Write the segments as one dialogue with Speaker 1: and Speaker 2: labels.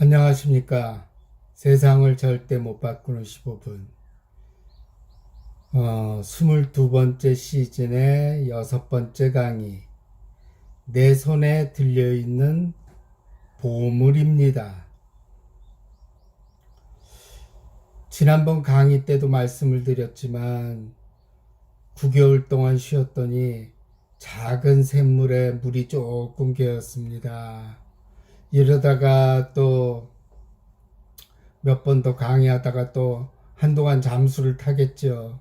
Speaker 1: 안녕하십니까. 세상을 절대 못 바꾸는 15분. 22번째 시즌의 6번째 강의. 내 손에 들려있는 보물입니다. 지난번 강의 때도 말씀을 드렸지만 9개월 동안 쉬었더니 작은 샘물에 물이 조금 개었습니다. 이러다가 또 몇 번 더 강의하다가 또 한동안 잠수를 타겠죠.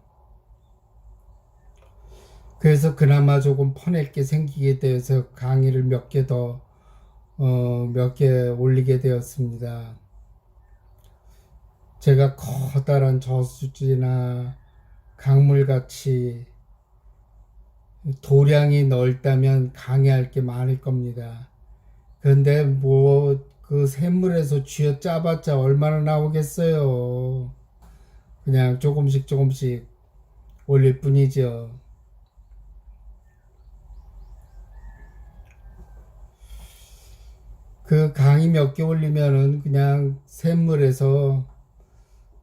Speaker 1: 그래서 그나마 조금 퍼낼 게 생기게 되어서 강의를 몇 개 올리게 되었습니다. 제가 커다란 저수지나 강물같이 도량이 넓다면 강의할 게 많을 겁니다. 그런데 그 샘물에서 쥐어 짜봤자 얼마나 나오겠어요. 그냥 조금씩 올릴 뿐이죠. 그 강의 몇 개 올리면은 그냥 샘물에서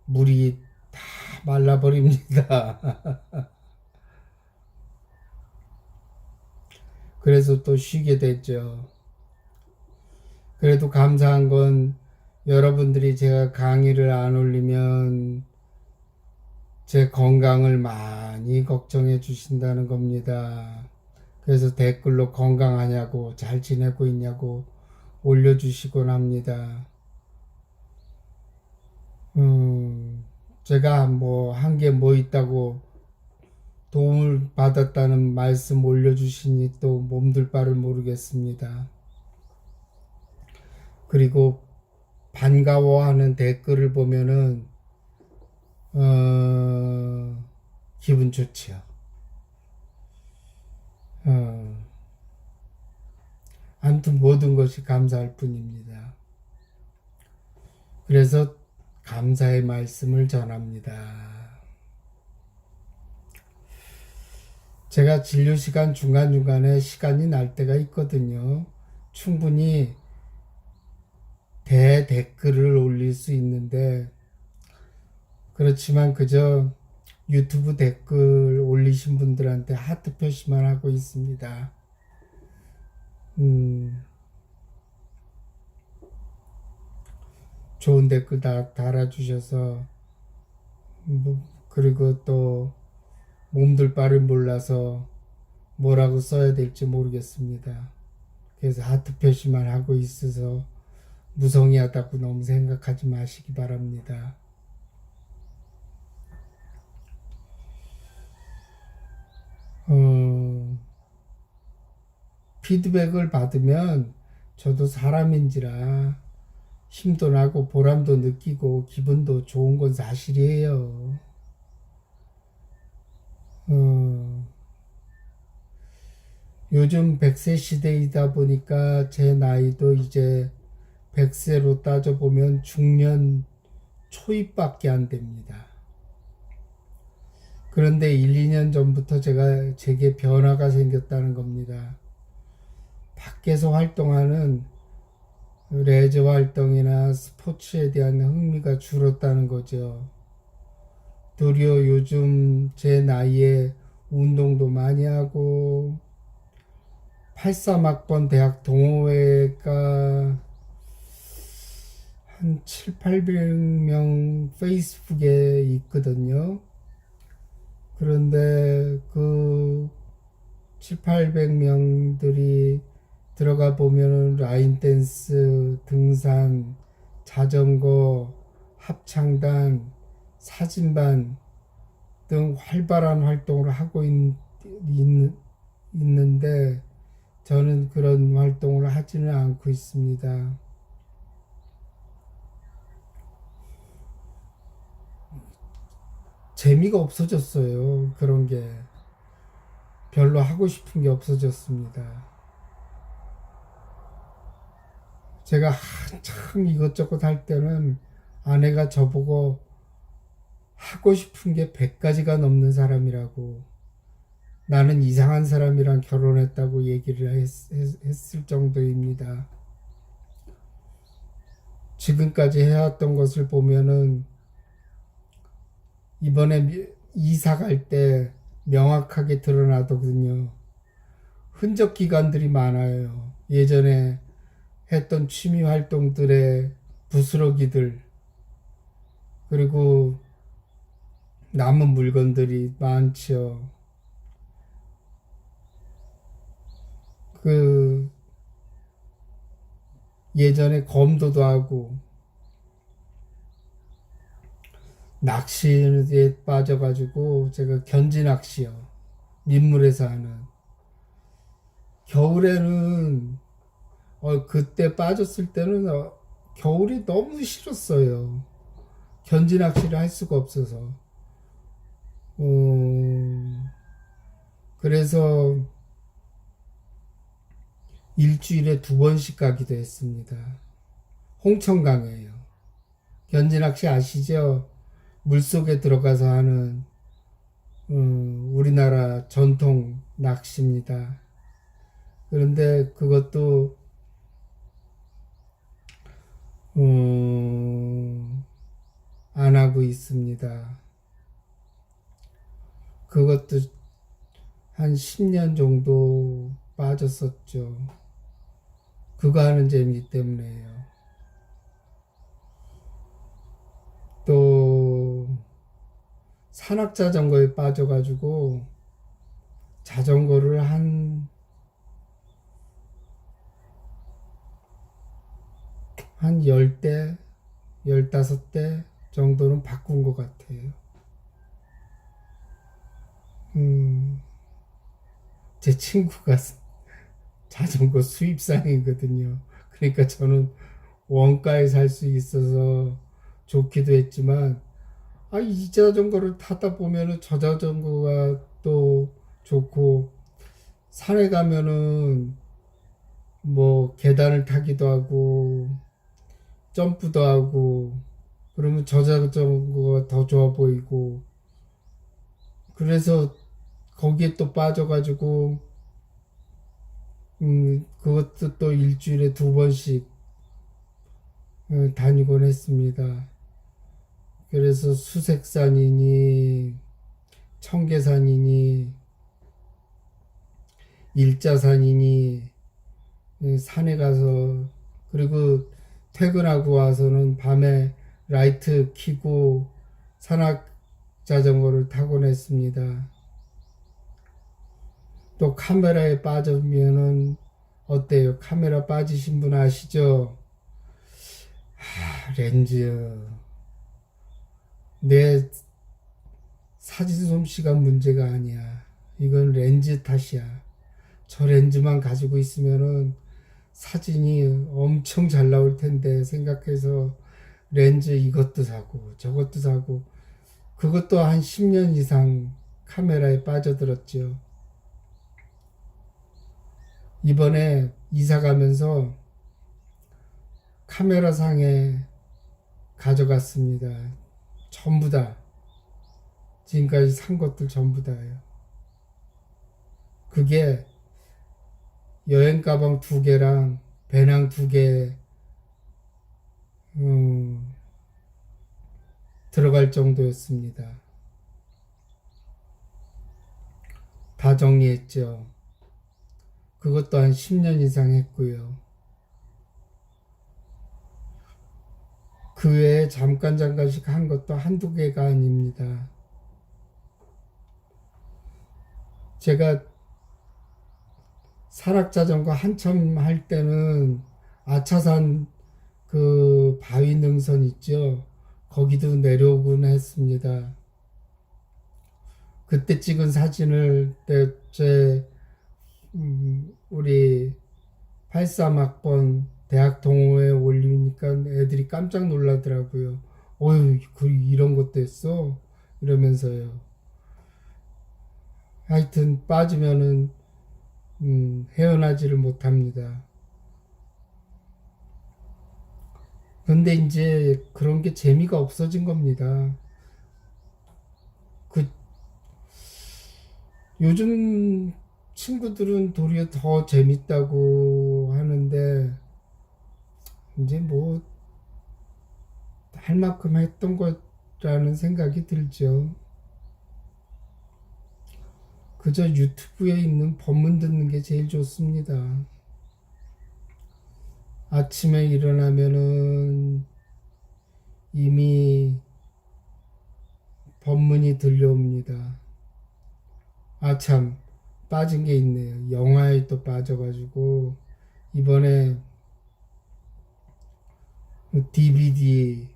Speaker 1: 물이 다 말라버립니다. 그래서 또 쉬게 됐죠. 그래도 감사한 건 여러분들이 제가 강의를 안 올리면 제 건강을 많이 걱정해 주신다는 겁니다. 그래서 댓글로 건강하냐고 잘 지내고 있냐고 올려주시곤 합니다. 제가 한 게 뭐 있다고 도움을 받았다는 말씀 올려주시니 또 몸둘 바를 모르겠습니다. 그리고 반가워하는 댓글을 보면은 기분 좋죠. 아무튼 모든 것이 감사할 뿐입니다. 그래서 감사의 말씀을 전합니다. 제가 진료 시간 중간중간에 시간이 날 때가 있거든요. 충분히 댓글을 올릴 수 있는데 그렇지만 그저 유튜브 댓글 올리신 분들한테 하트 표시만 하고 있습니다. 좋은 댓글 다 달아주셔서 그리고 또 몸둘 바를 몰라서 뭐라고 써야 될지 모르겠습니다. 그래서 하트 표시만 하고 있어서 무성의하다고 너무 생각하지 마시기 바랍니다. 피드백을 받으면 저도 사람인지라 힘도 나고 보람도 느끼고 기분도 좋은 건 사실이에요. 요즘 100세 시대이다 보니까 제 나이도 이제 100세로 따져보면 중년 초입밖에 안 됩니다. 그런데 1, 2년 전부터 제게 변화가 생겼다는 겁니다. 밖에서 활동하는 레저 활동이나 스포츠에 대한 흥미가 줄었다는 거죠. 도리어 요즘 제 나이에 운동도 많이 하고 83학번 대학 동호회가 한 7, 800명 페이스북에 있거든요. 그런데 그 7, 800명들이 들어가 보면은 라인 댄스, 등산, 자전거, 합창단, 사진반 등 활발한 활동을 하고 있는데 저는 그런 활동을 하지는 않고 있습니다. 재미가 없어졌어요. 그런 게 별로 하고 싶은 게 없어졌습니다. 제가 한참 이것저것 할 때는 아내가 저보고 하고 싶은 게 100가지가 넘는 사람이라고, 나는 이상한 사람이랑 결혼했다고 얘기를 했을 정도입니다. 지금까지 해왔던 것을 보면은 이번에 이사 갈 때 명확하게 드러나더군요. 흔적 기관들이 많아요. 예전에 했던 취미 활동들의 부스러기들, 그리고 남은 물건들이 많죠. 그 예전에 검도도 하고 낚시에 빠져가지고 제가 견지 낚시요. 민물에서 하는. 겨울에는 그때 빠졌을 때는 겨울이 너무 싫었어요. 견지 낚시를 할 수가 없어서. 그래서 일주일에 2번씩 가기도 했습니다. 홍천강이에요. 견지 낚시 아시죠? 물속에 들어가서 하는 우리나라 전통 낚시입니다. 그런데 그것도 안 하고 있습니다. 그것도 한 10년 정도 빠졌었죠. 그거 하는 재미 때문에요. 또 산악자전거에 빠져가지고 자전거를 한 10대, 15대 정도는 바꾼 것 같아요. 제 친구가 자전거 수입상이거든요. 그러니까 저는 원가에 살 수 있어서 좋기도 했지만, 이 자전거를 타다 보면은 저 자전거가 또 좋고, 산에 가면은 뭐 계단을 타기도 하고, 점프도 하고, 그러면 저 자전거가 더 좋아 보이고, 그래서 거기에 또 빠져가지고, 그것도 또 일주일에 2번씩 다니곤 했습니다. 그래서 수색산이니, 청계산이니, 일자산이니, 산에 가서, 그리고 퇴근하고 와서는 밤에 라이트 켜고 산악 자전거를 타곤 했습니다. 또 카메라에 빠지면은 어때요? 카메라 빠지신 분 아시죠? 렌즈. 내 사진 솜씨가 문제가 아니야. 이건 렌즈 탓이야. 저 렌즈만 가지고 있으면은 사진이 엄청 잘 나올 텐데 생각해서 렌즈 이것도 사고 저것도 사고, 그것도 한 10년 이상 카메라에 빠져들었죠. 이번에 이사 가면서 카메라 상에 가져갔습니다. 전부 다. 지금까지 산 것들 전부 다예요. 그게 여행 가방 2개랑 배낭 2개 들어갈 정도였습니다. 다 정리했죠. 그것도 한 10년 이상 했고요. 그 외에 잠깐씩 한 것도 한두 개가 아닙니다. 제가 산악자전거 한참 할 때는 아차산 그 바위 능선 있죠. 거기도 내려오곤 했습니다. 그때 찍은 사진을 우리 83학번 대학 동호회에 올리니까 애들이 깜짝 놀라더라고요. 어휴, 이런 것도 했어? 이러면서요. 하여튼 빠지면은 헤어나지를 못합니다. 근데 이제 그런 게 재미가 없어진 겁니다. 요즘 친구들은 도리어 더 재밌다고 하는데, 이제 뭐 할 만큼 했던 거라는 생각이 들죠. 그저 유튜브에 있는 법문 듣는 게 제일 좋습니다. 아침에 일어나면은 이미 법문이 들려옵니다. 아, 참, 빠진 게 있네요. 영화에 또 빠져가지고, 이번에 DVD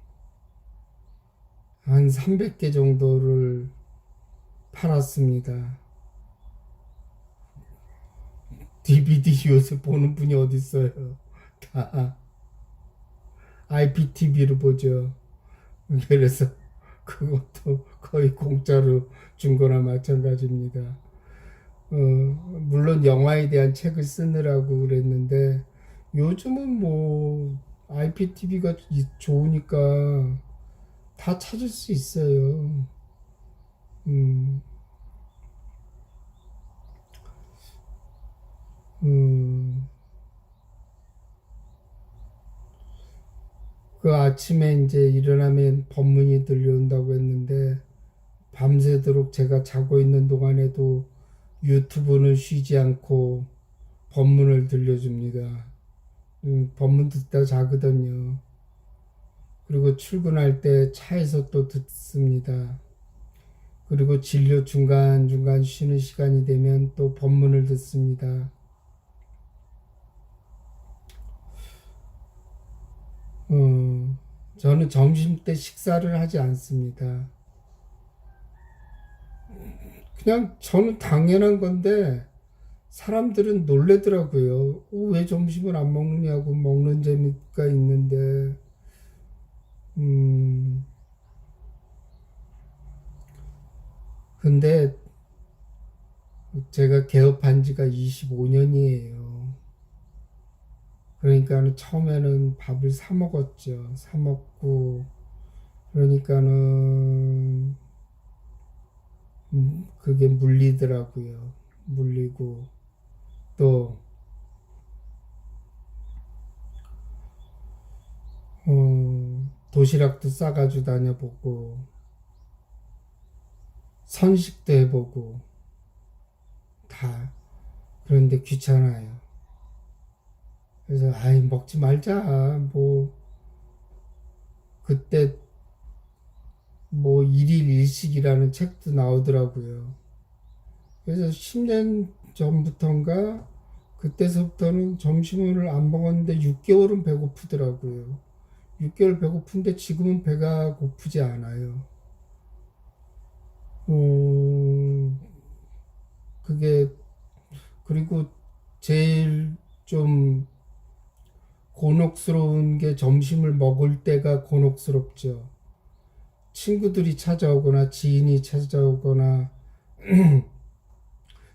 Speaker 1: 한 300개 정도를 팔았습니다. DVD 요새 보는 분이 어딨어요. 다 IPTV로 보죠. 그래서 그것도 거의 공짜로 준 거나 마찬가지입니다. 물론 영화에 대한 책을 쓰느라고 그랬는데 요즘은 뭐 IPTV가 좋으니까 다 찾을 수 있어요. 음, 음, 그 아침에 이제 일어나면 법문이 들려온다고 했는데 밤새도록 제가 자고 있는 동안에도 유튜브는 쉬지 않고 법문을 들려줍니다. 법문 듣다 자거든요. 그리고 출근할 때 차에서 또 듣습니다. 그리고 진료 중간중간 쉬는 시간이 되면 또 법문을 듣습니다. 저는 점심 때 식사를 하지 않습니다. 그냥 저는 당연한 건데 사람들은 놀래더라고요. 왜 점심을 안 먹느냐고 먹는 재미가 있는데, 음, 근데 제가 개업한 지가 25년이에요. 그러니까는 처음에는 밥을 사 먹었죠. 사 먹고, 그러니까는, 그게 물리더라고요. 물리고, 또, 도시락도 싸가지고 다녀보고, 선식도 해보고, 다. 그런데 귀찮아요. 그래서, 아이, 먹지 말자. 뭐, 그때, 뭐, 일일 일식이라는 책도 나오더라고요. 그래서 10년 전부터인가, 그때서부터는 점심을 안 먹었는데 6개월은 배고프더라고요. 6개월 배고픈데 지금은 배가 고프지 않아요. 어, 그게, 그리고 제일 좀 곤혹스러운 게 점심을 먹을 때가 곤혹스럽죠. 친구들이 찾아오거나 지인이 찾아오거나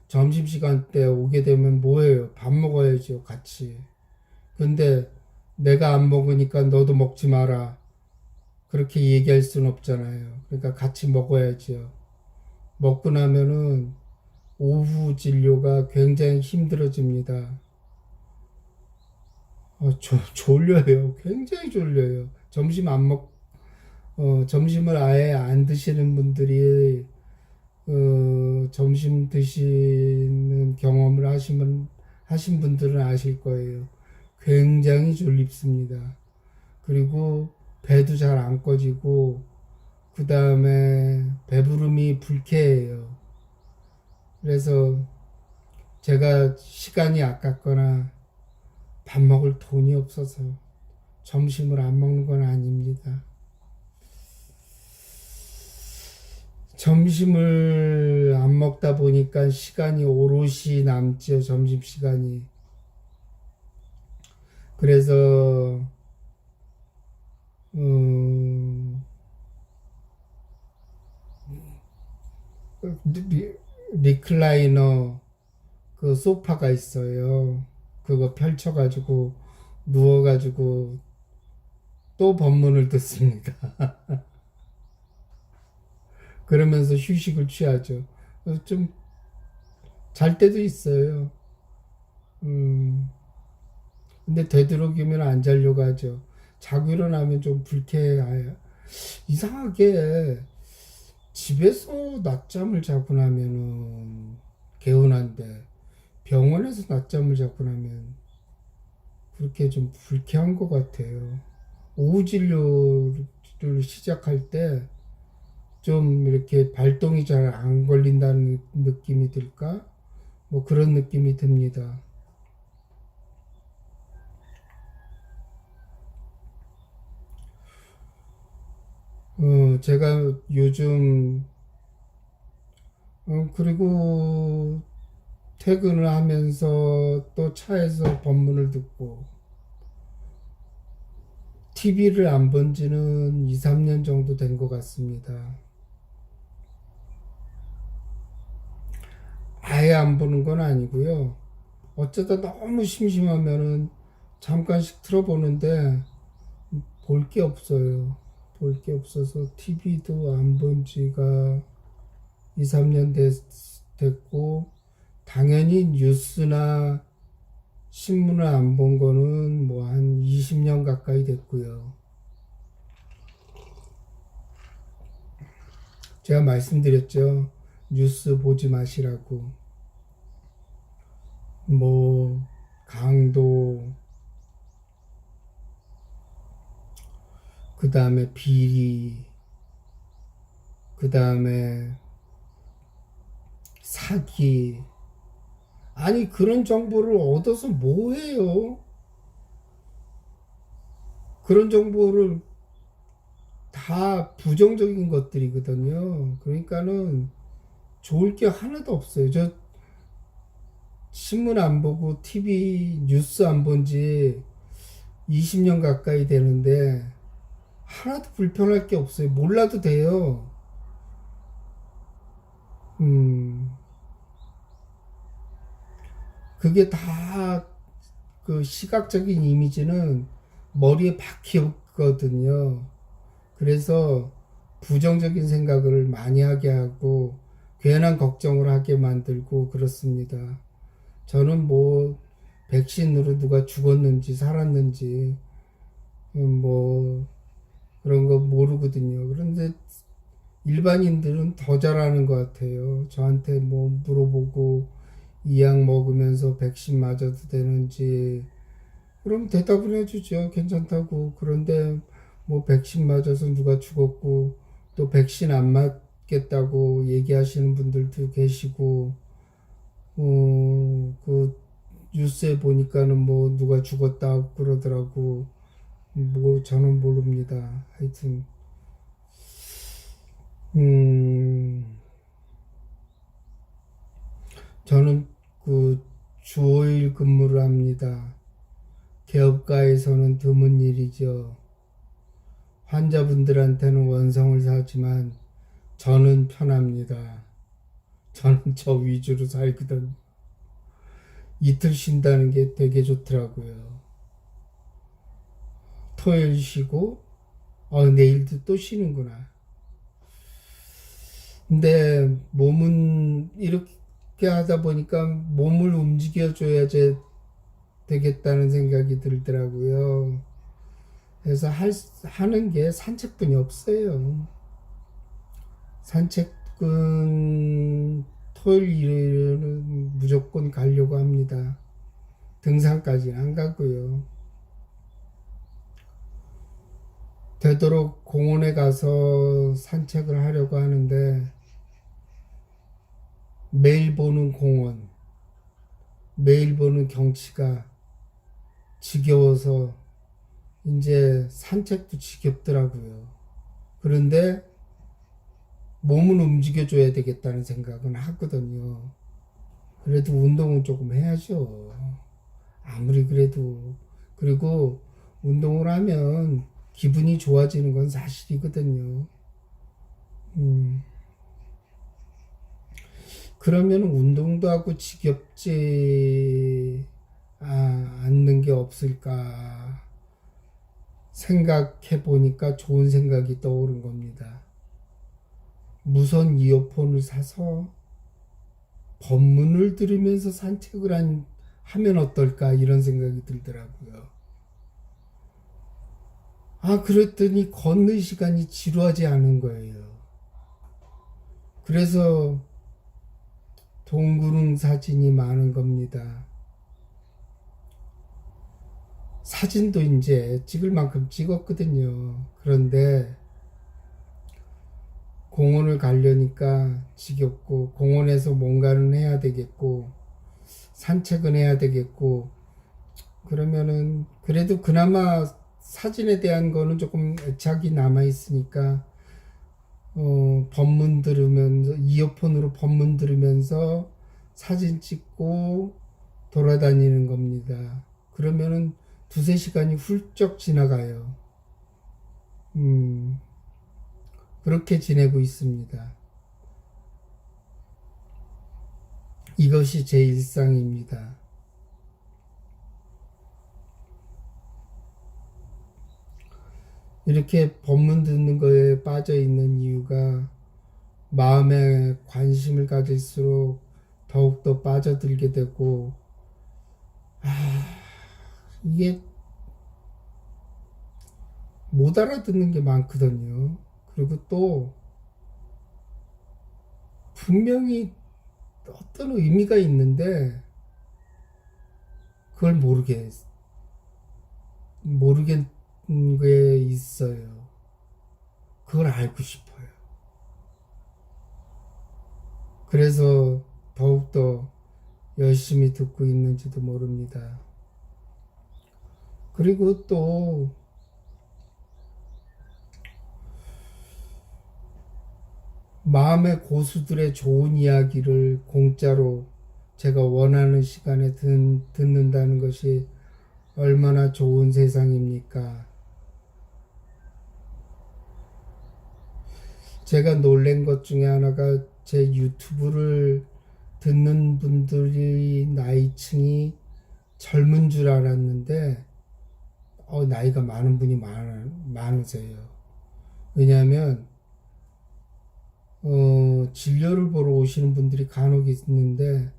Speaker 1: 점심시간 때 오게 되면 뭐예요? 밥 먹어야죠, 같이. 근데 내가 안 먹으니까 너도 먹지 마라. 그렇게 얘기할 순 없잖아요. 그러니까 같이 먹어야죠. 먹고 나면은 오후 진료가 굉장히 힘들어집니다. 졸려요. 굉장히 졸려요. 점심을 아예 안 드시는 분들이, 점심 드시는 경험을 하신 분들은 아실 거예요. 굉장히 졸립습니다. 그리고 배도 잘 안 꺼지고, 그 다음에 배부름이 불쾌해요. 그래서 제가 시간이 아깝거나 밥 먹을 돈이 없어서 점심을 안 먹는 건 아닙니다. 점심을 안 먹다 보니까 시간이 오롯이 남죠, 점심시간이. 그래서, 음, 리클라이너 그 소파가 있어요. 그거 펼쳐가지고 누워가지고 또 법문을 듣습니다. 그러면서 휴식을 취하죠. 좀 잘 때도 있어요. 근데 되도록이면 안 자려고 하죠. 자고 일어나면 좀 불쾌해요. 이상하게 집에서 낮잠을 자고 나면은 개운한데 병원에서 낮잠을 자고 나면 그렇게 좀 불쾌한 것 같아요. 오후 진료를 시작할 때 좀 이렇게 발동이 잘 안 걸린다는 느낌이 들까? 뭐 그런 느낌이 듭니다. 제가 요즘, 그리고 퇴근을 하면서 또 차에서 법문을 듣고, TV를 안 본 지는 2, 3년 정도 된 것 같습니다. 아예 안 보는 건 아니고요. 어쩌다 너무 심심하면은 잠깐씩 틀어보는데 볼 게 없어요. 볼 게 없어서 TV도 안 본 지가 2, 3년 됐고, 당연히 뉴스나 신문을 안 본 거는 뭐 한 20년 가까이 됐고요. 제가 말씀드렸죠. 뉴스 보지 마시라고. 뭐, 강도, 그 다음에 비리, 그 다음에 사기. 아니, 그런 정보를 얻어서 뭐 해요? 그런 정보를 다 부정적인 것들이거든요. 그러니까는 좋을 게 하나도 없어요. 저 신문 안 보고 TV 뉴스 안 본지 20년 가까이 되는데 하나도 불편할 게 없어요. 몰라도 돼요. 음, 그게 다 그 시각적인 이미지는 머리에 박히거든요. 그래서 부정적인 생각을 많이 하게 하고 괜한 걱정을 하게 만들고 그렇습니다. 저는 뭐 백신으로 누가 죽었는지 살았는지 뭐 그런 거 모르거든요. 그런데 일반인들은 더 잘하는 것 같아요. 저한테 뭐 물어보고 이 약 먹으면서 백신 맞아도 되는지 그럼 대답을 해주죠. 괜찮다고. 그런데 뭐 백신 맞아서 누가 죽었고 또 백신 안 맞겠다고 얘기하시는 분들도 계시고 그 뉴스에 보니까는 뭐 누가 죽었다 그러더라고. 뭐 저는 모릅니다. 하여튼 음 저는 그 주 5일 근무를 합니다. 개업가에서는 드문 일이죠. 환자분들한테는 원성을 사지만 저는 편합니다. 저는 저 위주로 살거든. 이틀 쉰다는 게 되게 좋더라고요. 토요일 쉬고, 내일도 또 쉬는구나. 근데 몸은 이렇게 하다 보니까 몸을 움직여줘야 되겠다는 생각이 들더라고요. 그래서 하는 게 산책뿐이 없어요. 산책은 토요일, 일요일은 무조건 가려고 합니다. 등산까지는 안 가고요. 되도록 공원에 가서 산책을 하려고 하는데 매일 보는 공원, 매일 보는 경치가 지겨워서 이제 산책도 지겹더라고요. 그런데 몸은 움직여줘야 되겠다는 생각은 하거든요. 그래도 운동은 조금 해야죠. 아무리 그래도. 그리고 운동을 하면 기분이 좋아지는 건 사실이거든요. 음, 그러면 운동도 하고 지겹지 않는 게 없을까 생각해 보니까 좋은 생각이 떠오른 겁니다. 무선 이어폰을 사서 법문을 들으면서 하면 어떨까 이런 생각이 들더라고요. 그랬더니 걷는 시간이 지루하지 않은 거예요. 그래서 동그릉 사진이 많은 겁니다. 사진도 이제 찍을 만큼 찍었거든요. 그런데 공원을 가려니까 지겹고, 공원에서 뭔가는 해야 되겠고, 산책은 해야 되겠고, 그러면은 그래도 그나마 사진에 대한 거는 조금 애착이 남아 있으니까 법문 들으면서, 이어폰으로 법문 들으면서 사진 찍고 돌아다니는 겁니다. 그러면은 두세 시간이 훌쩍 지나가요. 그렇게 지내고 있습니다. 이것이 제 일상입니다. 이렇게 법문 듣는 거에 빠져 있는 이유가 마음에 관심을 가질수록 더욱더 빠져들게 되고, 이게 못 알아듣는 게 많거든요. 그리고 또 분명히 어떤 의미가 있는데 그걸 모르겠는 게 있어요. 그걸 알고 싶어요. 그래서 더욱더 열심히 듣고 있는지도 모릅니다. 그리고 또 마음의 고수들의 좋은 이야기를 공짜로 제가 원하는 시간에 듣는다는 것이 얼마나 좋은 세상입니까? 제가 놀란 것 중에 하나가 제 유튜브를 듣는 분들이 나이층이 젊은 줄 알았는데 나이가 많은 분이 많으세요. 왜냐하면 진료를 보러 오시는 분들이 간혹 있는데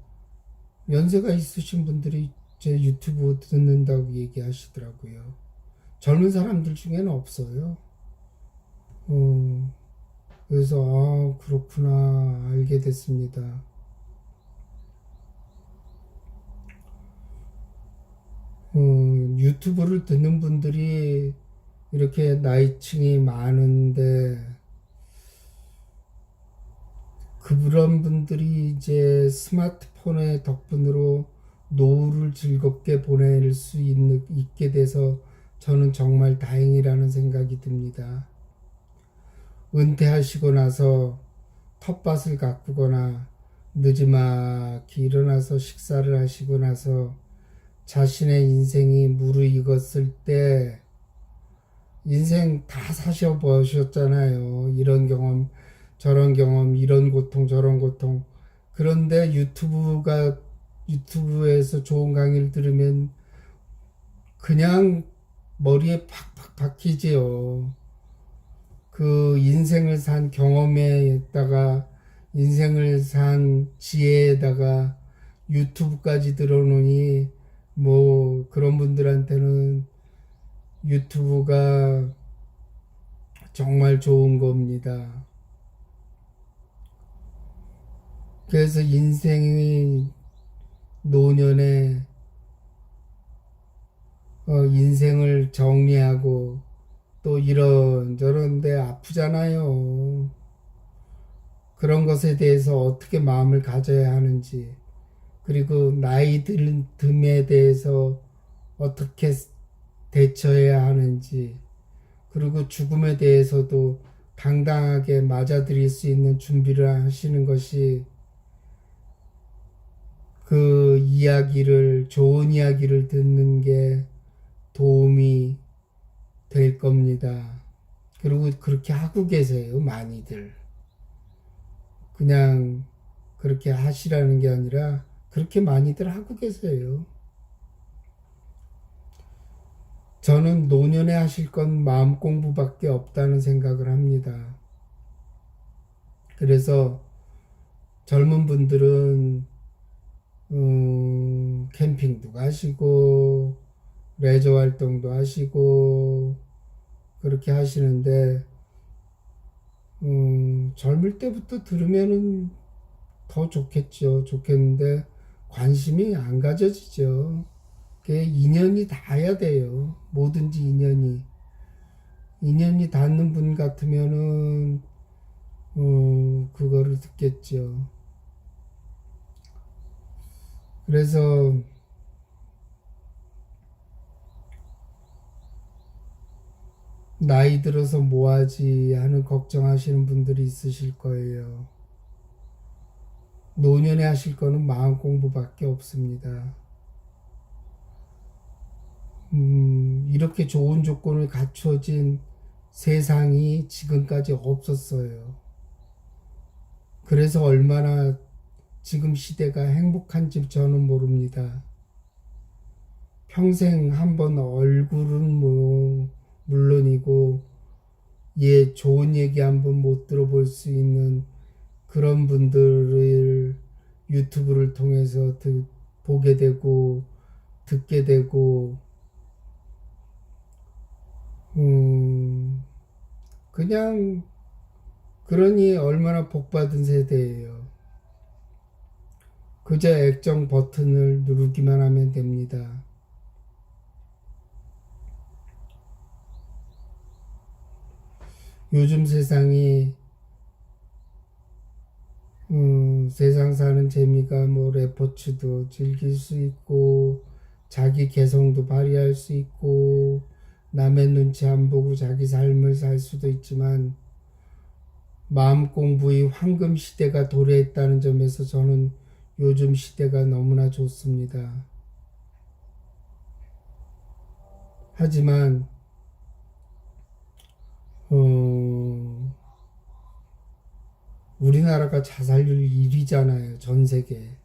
Speaker 1: 연세가 있으신 분들이 제 유튜브 듣는다고 얘기하시더라고요. 젊은 사람들 중에는 없어요. 그래서 그렇구나 알게 됐습니다. 유튜브를 듣는 분들이 이렇게 나이층이 많은데 그런 분들이 이제 스마트폰의 덕분으로 노후를 즐겁게 보낼 수 있게 돼서 저는 정말 다행이라는 생각이 듭니다. 은퇴하시고 나서 텃밭을 가꾸거나 늦지막히 일어나서 식사를 하시고 나서 자신의 인생이 무르익었을 때 인생 다 사셔보셨잖아요. 이런 경험, 저런 경험, 이런 고통, 저런 고통. 그런데 유튜브에서 좋은 강의를 들으면 그냥 머리에 팍팍 박히지요. 그 인생을 산 경험에다가 인생을 산 지혜에다가 유튜브까지 들어놓으니 뭐 그런 분들한테는 유튜브가 정말 좋은 겁니다. 그래서 인생의 노년에 인생을 정리하고 또 이런저런 데 아프잖아요. 그런 것에 대해서 어떻게 마음을 가져야 하는지, 그리고 나이 듦에 대해서 어떻게 대처해야 하는지, 그리고 죽음에 대해서도 당당하게 맞아들일 수 있는 준비를 하시는 것이 그 좋은 이야기를 듣는 게 도움이 될 겁니다. 그리고 그렇게 하고 계세요, 많이들. 그냥 그렇게 하시라는 게 아니라 그렇게 많이들 하고 계세요. 저는 노년에 하실 건 마음 공부밖에 없다는 생각을 합니다. 그래서 젊은 분들은 캠핑도 가시고 레저 활동도 하시고 그렇게 하시는데, 젊을 때부터 들으면은 더 좋겠는데, 관심이 안 가져지죠. 그게 인연이 닿아야 돼요. 뭐든지 인연이 닿는 분 같으면은, 그거를 듣겠죠. 그래서, 나이 들어서 뭐 하지 하는 걱정하시는 분들이 있으실 거예요. 노년에 하실 거는 마음 공부밖에 없습니다. 이렇게 좋은 조건을 갖춰진 세상이 지금까지 없었어요. 그래서 얼마나 지금 시대가 행복한지 저는 모릅니다. 평생 한번 얼굴은 뭐 물론이고 좋은 얘기 한번 못 들어볼 수 있는 그런 분들을 유튜브를 통해서 보게 되고 듣게 되고 그냥 그러니 얼마나 복받은 세대예요. 그저 액정 버튼을 누르기만 하면 됩니다. 요즘 세상이 세상 사는 재미가 뭐 레포츠도 즐길 수 있고 자기 개성도 발휘할 수 있고 남의 눈치 안 보고 자기 삶을 살 수도 있지만 마음 공부의 황금 시대가 도래했다는 점에서 저는 요즘 시대가 너무나 좋습니다. 하지만 우리나라가 자살률 1위잖아요. 전 세계.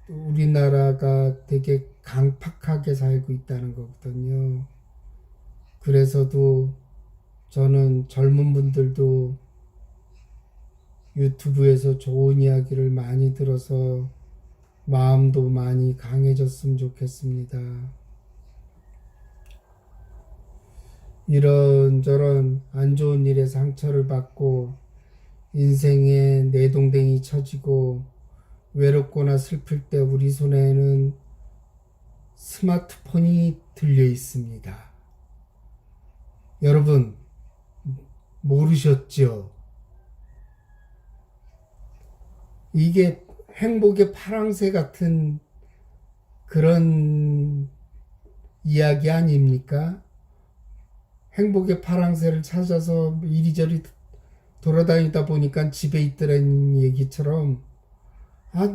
Speaker 1: 우리나라가 되게 강팍하게 살고 있다는 거거든요. 그래서도 저는 젊은 분들도 유튜브에서 좋은 이야기를 많이 들어서 마음도 많이 강해졌으면 좋겠습니다. 이런저런 안 좋은 일에 상처를 받고 인생에 내동댕이 쳐지고 외롭거나 슬플 때 우리 손에는 스마트폰이 들려 있습니다. 여러분 모르셨죠? 이게 행복의 파랑새 같은 그런 이야기 아닙니까? 행복의 파랑새를 찾아서 이리저리 돌아다니다 보니까 집에 있더라는 얘기처럼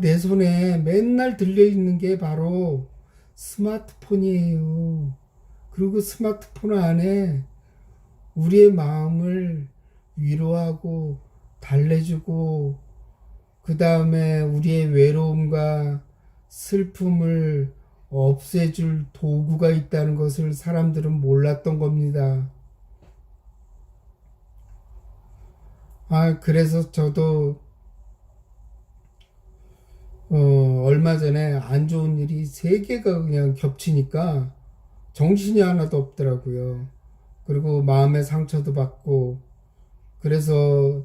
Speaker 1: 내 손에 맨날 들려있는 게 바로 스마트폰이에요. 그리고 스마트폰 안에 우리의 마음을 위로하고 달래주고 그 다음에 우리의 외로움과 슬픔을 없애줄 도구가 있다는 것을 사람들은 몰랐던 겁니다. 그래서 저도 얼마 전에 안 좋은 일이 3개가 그냥 겹치니까 정신이 하나도 없더라고요. 그리고 마음의 상처도 받고 그래서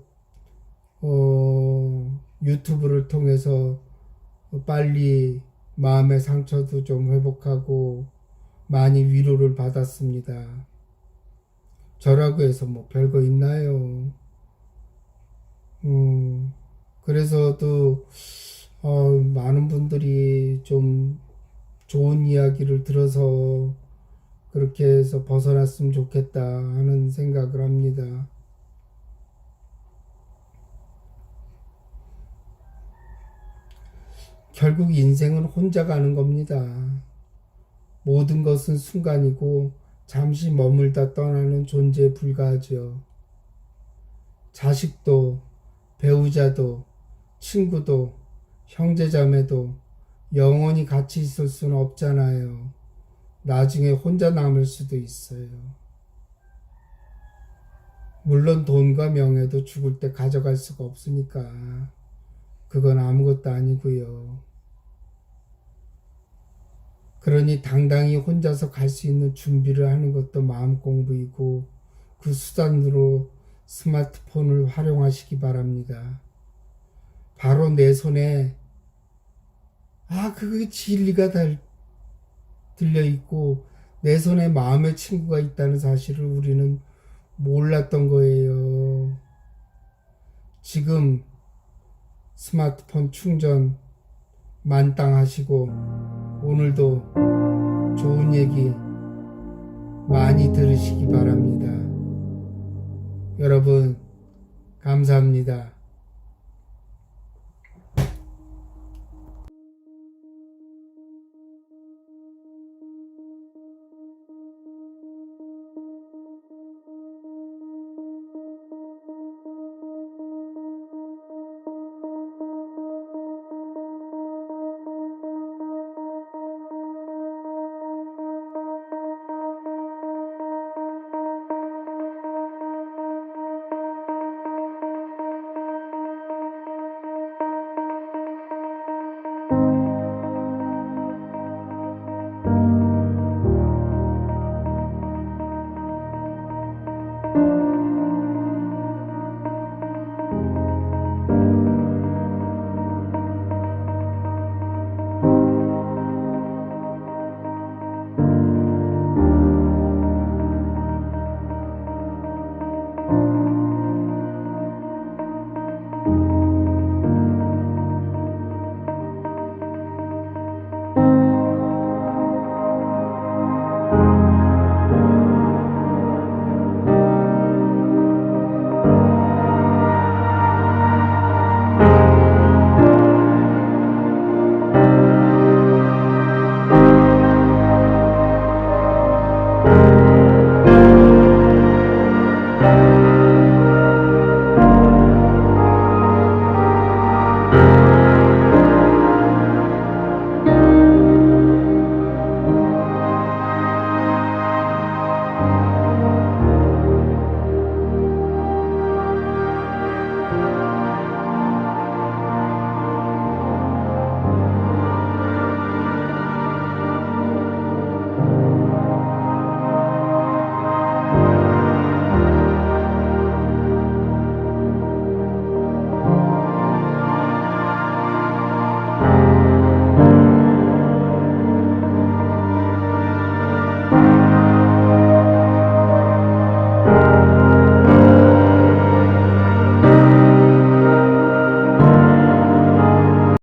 Speaker 1: 유튜브를 통해서 빨리 마음의 상처도 좀 회복하고 많이 위로를 받았습니다. 저라고 해서 뭐 별거 있나요? 그래서도 많은 분들이 좀 좋은 이야기를 들어서 그렇게 해서 벗어났으면 좋겠다 하는 생각을 합니다. 결국 인생은 혼자 가는 겁니다. 모든 것은 순간이고 잠시 머물다 떠나는 존재에 불과하죠. 자식도, 배우자도, 친구도, 형제자매도 영원히 같이 있을 수는 없잖아요. 나중에 혼자 남을 수도 있어요. 물론 돈과 명예도 죽을 때 가져갈 수가 없으니까 그건 아무것도 아니고요. 그러니 당당히 혼자서 갈 수 있는 준비를 하는 것도 마음 공부이고 그 수단으로 스마트폰을 활용하시기 바랍니다. 바로 내 손에 그게 진리가 들려있고 내 손에 마음의 친구가 있다는 사실을 우리는 몰랐던 거예요. 지금 스마트폰 충전 만땅하시고 오늘도 좋은 얘기 많이 들으시기 바랍니다. 여러분 감사합니다.